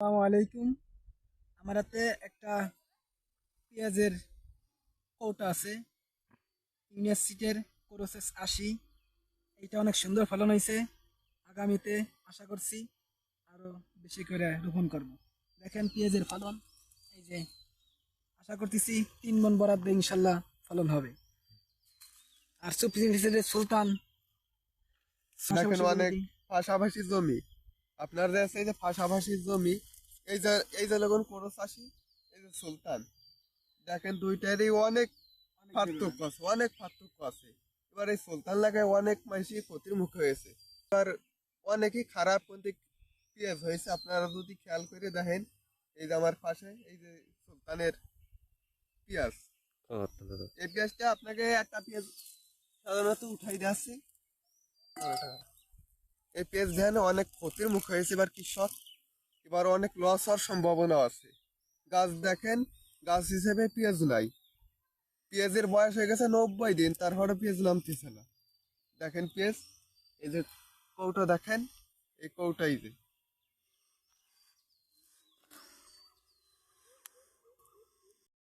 আসসালামু আলাইকুম। আমার হাতে একটা পেঁয়াজের কৌটা আছে, ইউনিয়ন সিটের ক্রোসেস 80। এইটা অনেক সুন্দর ফলন হয়েছে। আগামীতে আশা করছি আরো বেশি করে রোপণ করব। দেখেন পেঁয়াজের ফলন, এই যে আশা করতেছি 3 মণ বরাদ্দ ইনশাল্লাহ ফলন হবে। আর সুপ্রিম সুলতান দেখেন পাশাপাশি বলে অনেক দিই। পাশাপাশি জমি। আপনার যে আছে এই যে পাশাপাশি জমি, এই যে লাগুন কোনো চাষি, এই যে সুলতান, দেখেন দুইটারই অনেক অনেক ব্যবধান। পার্থক্য আছে, অনেক পার্থক্য আছে। এবার এই সুলতান লাগায় অনেক মানুষই ক্ষতির মুখে হয়েছে। এবার অনেকই খারাপ পন্থী পেঁয়াজ হয়েছে। আপনারা যদি খেয়াল করে দেখেন, এই যে আমার পাশে এই যে সুলতানের পেঁয়াজ, এই পেঁয়াজটা আপনাকে একটা পেঁয়াজ সাধারণত উঠাই যাচ্ছে। এই পেঁয়াজ ধ্যান অনেক ক্ষতির মুখে হয়েছে এবার কৃষক, এবার অনেক লস হওয়ার সম্ভাবনা আছে। গাছ দেখেন, গাছ হিসেবে পেঁয়াজ নাই। পেঁয়াজের বয়স হয়ে গেছে 90 দিন, তারপরে পেঁয়াজ নামতেছে না। দেখেন পেঁয়াজ, এই যে কৌটা দেখেন, এই কৌটাই যে